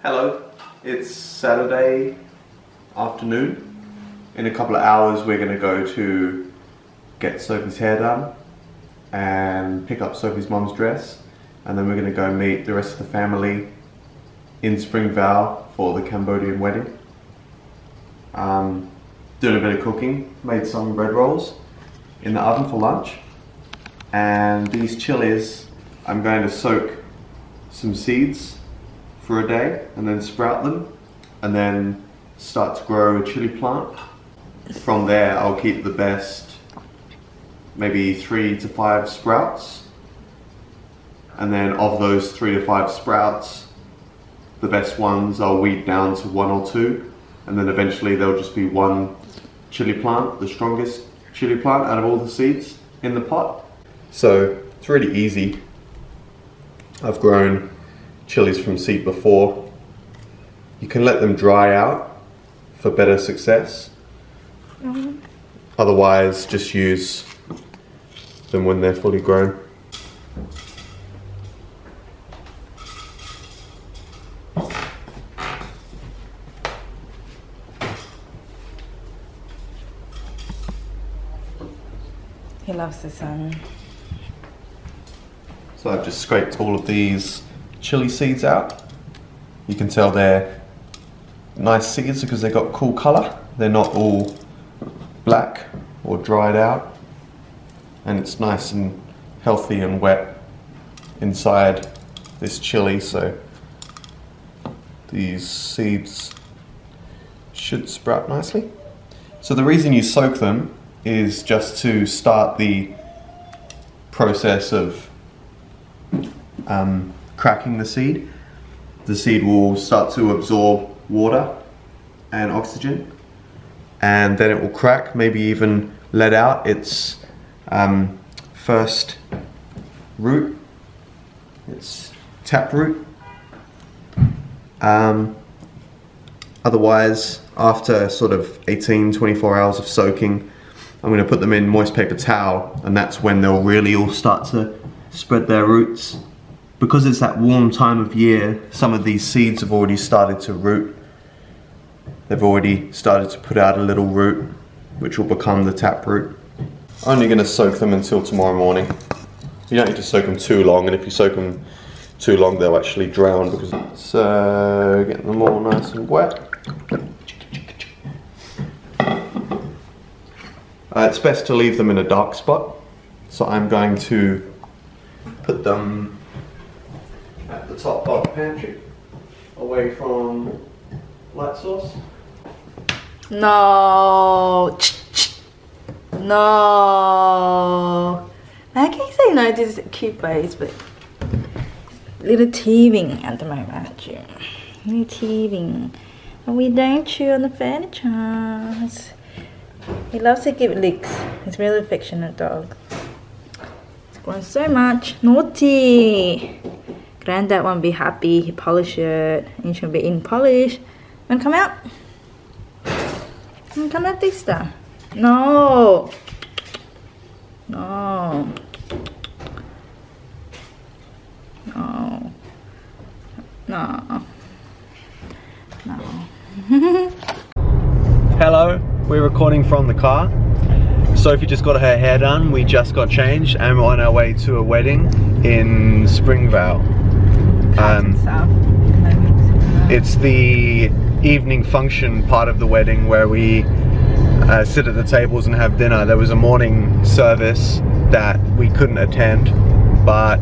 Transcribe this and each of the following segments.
Hello, it's Saturday afternoon. In a couple of hours we're going to go to get Sophie's hair done and pick up Sophie's mum's dress, and then we're going to go meet the rest of the family in Springvale for the Cambodian wedding. Doing a bit of cooking, made some bread rolls in the oven for lunch, and these chilies I'm going to soak some seeds for a day and then sprout them and then start to grow a chili plant. From there I'll keep the best maybe 3 to 5 sprouts, and then of those 3 to 5 sprouts, the best ones I'll weed down to 1 or 2, and then eventually there'll just be one chili plant, the strongest chili plant out of all the seeds in the pot. So it's really easy. I've grown chilies from seed before. You can let them dry out for better success. Otherwise, just use them when they're fully grown. He loves the sun. So I've just scraped all of these chili seeds out. You can tell they're nice seeds because they've got cool colour. They're not all black or dried out, and it's nice and healthy and wet inside this chili, so these seeds should sprout nicely. So the reason you soak them is just to start the process of cracking the seed. The seed will start to absorb water and oxygen, and then it will crack, maybe even let out its first root, its tap root. Otherwise, after sort of 18-24 hours of soaking, I'm going to put them in moist paper towel, and that's when they'll really all start to spread their roots. Because it's that warm time of year, some of these seeds have already started to root. They've already started to put out a little root, which will become the tap root. I'm only going to soak them until tomorrow morning. You don't need to soak them too long, and if you soak them too long, they'll actually drown. So, getting them all nice and wet. It's best to leave them in a dark spot, so I'm going to put them at the top of the pantry, away from light source. No. No. How can you say no to this cute face, but little teething at the moment, you. Little teething. And we don't chew on the furniture. He loves to give licks. He's a really affectionate dog. He's grown so much. Naughty. Granddad won't be happy. He polish it. It should be in polish. Wanna come out? Come out this time. No. No. No. No. No. Hello, we're recording from the car. Sophie just got her hair done. We just got changed and we're on our way to a wedding in Springvale. It's the evening function part of the wedding where we sit at the tables and have dinner. There was a morning service that we couldn't attend, but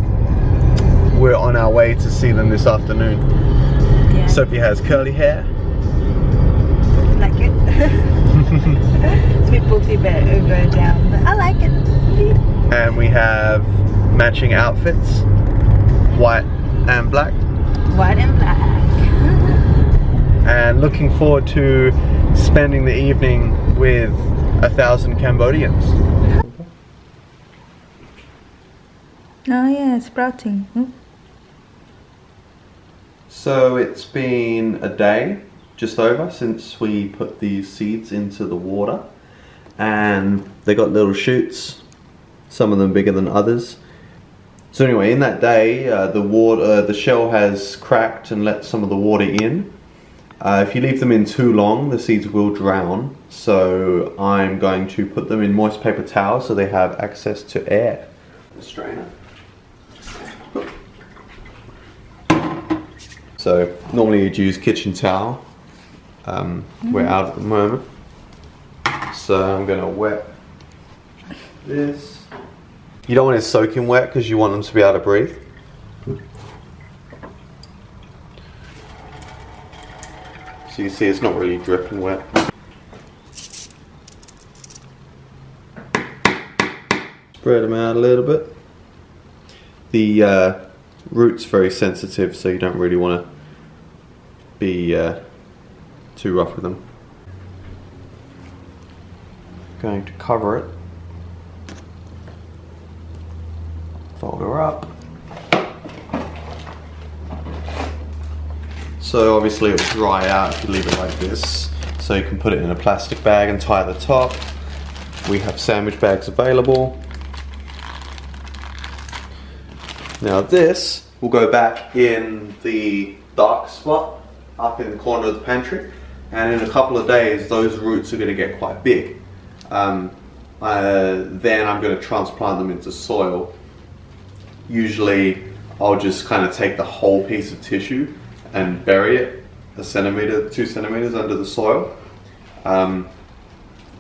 we're on our way to see them this afternoon. Yeah. Sophie has curly hair. Like it. It's a bit poofy over down, but I like it. And we have matching outfits, white and black. White and black. And looking forward to spending the evening with 1,000 Cambodians. Oh yeah, sprouting. So it's been a day, just over, since we put these seeds into the water, and they got little shoots, some of them bigger than others. So anyway, in that day, the shell has cracked and let some of the water in. If you leave them in too long, the seeds will drown. So I'm going to put them in moist paper towels so they have access to air. Strainer. So normally you'd use kitchen towel. We're out at the moment. So I'm gonna wet this. You don't want it soaking wet because you want them to be able to breathe. So you see it's not really dripping wet. Spread them out a little bit. The root's very sensitive, so you don't really want to be too rough with them. Going to cover it. Fold her up. So obviously it will dry out if you leave it like this. So you can put it in a plastic bag and tie the top. We have sandwich bags available. Now this will go back in the dark spot up in the corner of the pantry, and in a couple of days those roots are going to get quite big. Then I'm going to transplant them into soil. Usually I'll just kind of take the whole piece of tissue and bury it 1 centimeter, 2 centimeters under the soil.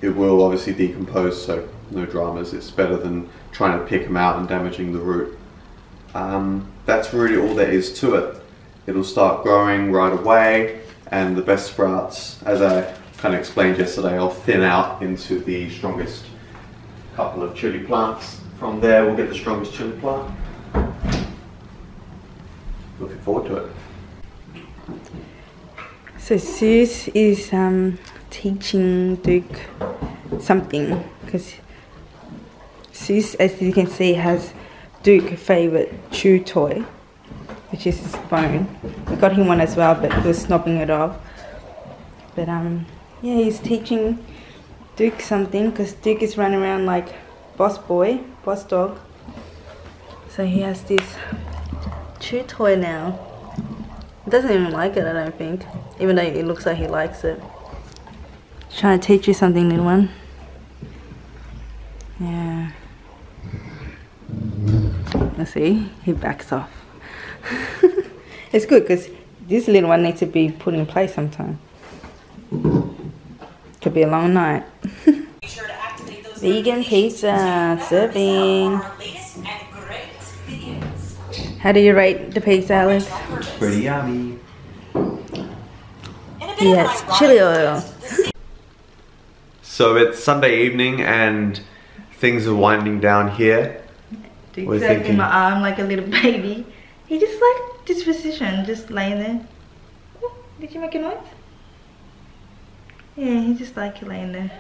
It will obviously decompose, so no dramas. It's better than trying to pick them out and damaging the root. That's really all there is to it. It'll start growing right away, and the best sprouts, as I kind of explained yesterday, I'll thin out into the strongest couple of chili plants. From there we'll get the strongest chili plant. Looking forward to it. So Sus is teaching Duke something, because Sus, as you can see, has Duke's favourite chew toy, which is his bone. We got him one as well, but he was snobbing it off. But yeah, he's teaching Duke something, because Duke is running around like boss boy, boss dog. So he has this chew toy now. He doesn't even like it, I don't think, even though it looks like he likes it. Trying to teach you something, little one. Yeah. Let's see, he backs off. It's good because this little one needs to be put in place sometime. Could be a long night. Vegan pizza serving. How do you rate the pizza, Alex? Pretty yummy. Yes, chili oil. So it's Sunday evening and things are winding down here. Duke's in my arm like a little baby. He just like this position, just laying there. Oh, did you make a noise? Yeah, he just like laying there.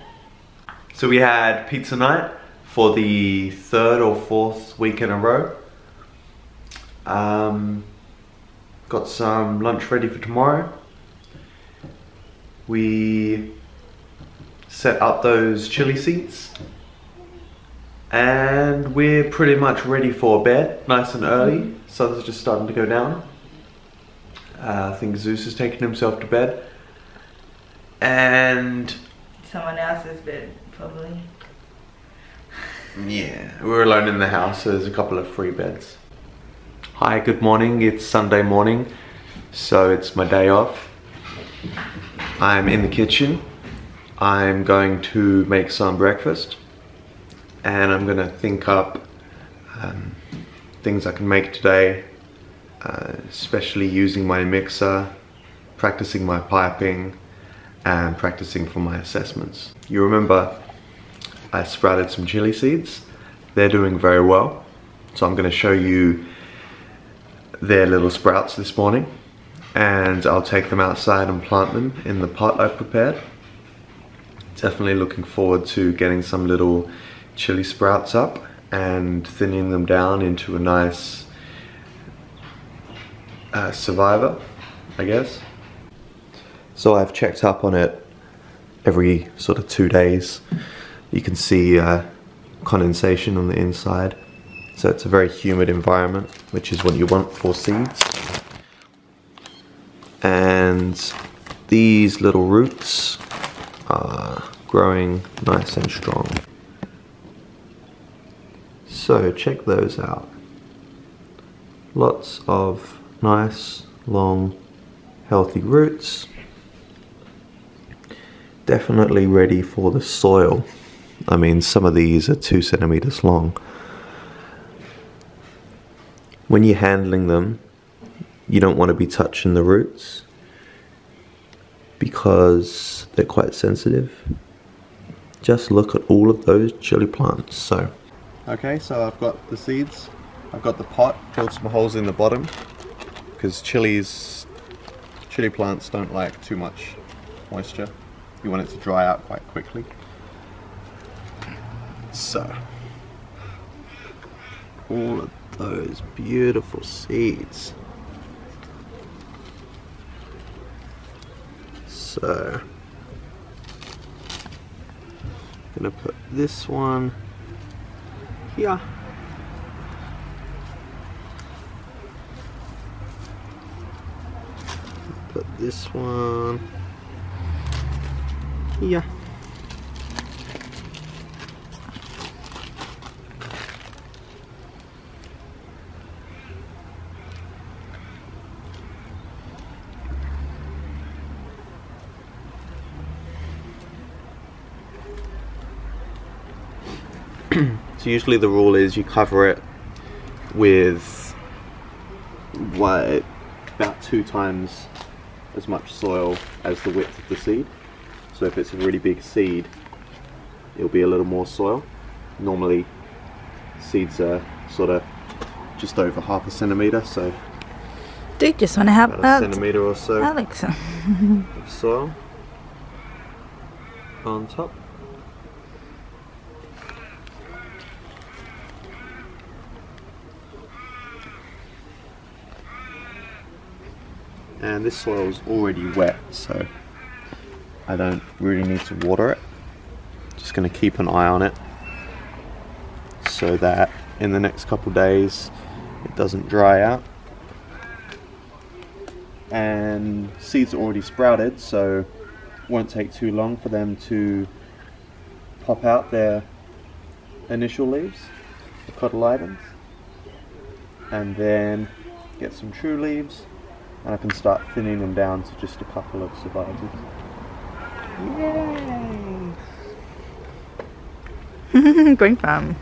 So we had pizza night for the 3rd or 4th week in a row. Got some lunch ready for tomorrow. We set up those chili seats. And we're pretty much ready for bed, nice and early. Sun's just starting to go down. I think Zeus has taken himself to bed. And someone else's bed, probably. Yeah, we're alone in the house, so there's a couple of free beds. Hi, good morning. It's Sunday morning, so it's my day off. I'm in the kitchen. I'm going to make some breakfast. And I'm gonna think up things I can make today, especially using my mixer, practicing my piping, and practicing for my assessments. You remember I sprouted some chili seeds. They're doing very well. So I'm gonna show you their little sprouts this morning, and I'll take them outside and plant them in the pot I've prepared. Definitely looking forward to getting some little chili sprouts up and thinning them down into a nice survivor, I guess. So I've checked up on it every sort of 2 days. You can see condensation on the inside, So it's a very humid environment, which is what you want for seeds. And these little roots are growing nice and strong. So check those out. Lots of nice, long, healthy roots. Definitely ready for the soil. I mean, some of these are 2 centimeters long. When you're handling them, you don't want to be touching the roots because they're quite sensitive. Just look at all of those chili plants. So, okay, so I've got the seeds. I've got the pot, drilled some holes in the bottom because chili plants don't like too much moisture. You want it to dry out quite quickly. So, all of those beautiful seeds. So, I'm gonna put this one here. Put this one here. So usually the rule is you cover it with about 2 times as much soil as the width of the seed. So if it's a really big seed, it'll be a little more soil. Normally seeds are sort of just over 1/2 centimeter, so Do you just want to have about a centimeter or so Alex? of soil on top. And this soil is already wet, so I don't really need to water it. Just going to keep an eye on it so that in the next couple days it doesn't dry out. And seeds are already sprouted, so it won't take too long for them to pop out their initial leaves, the cotyledons, and then get some true leaves. And I can start thinning them down to just a couple of survivors. Yay! Green farm.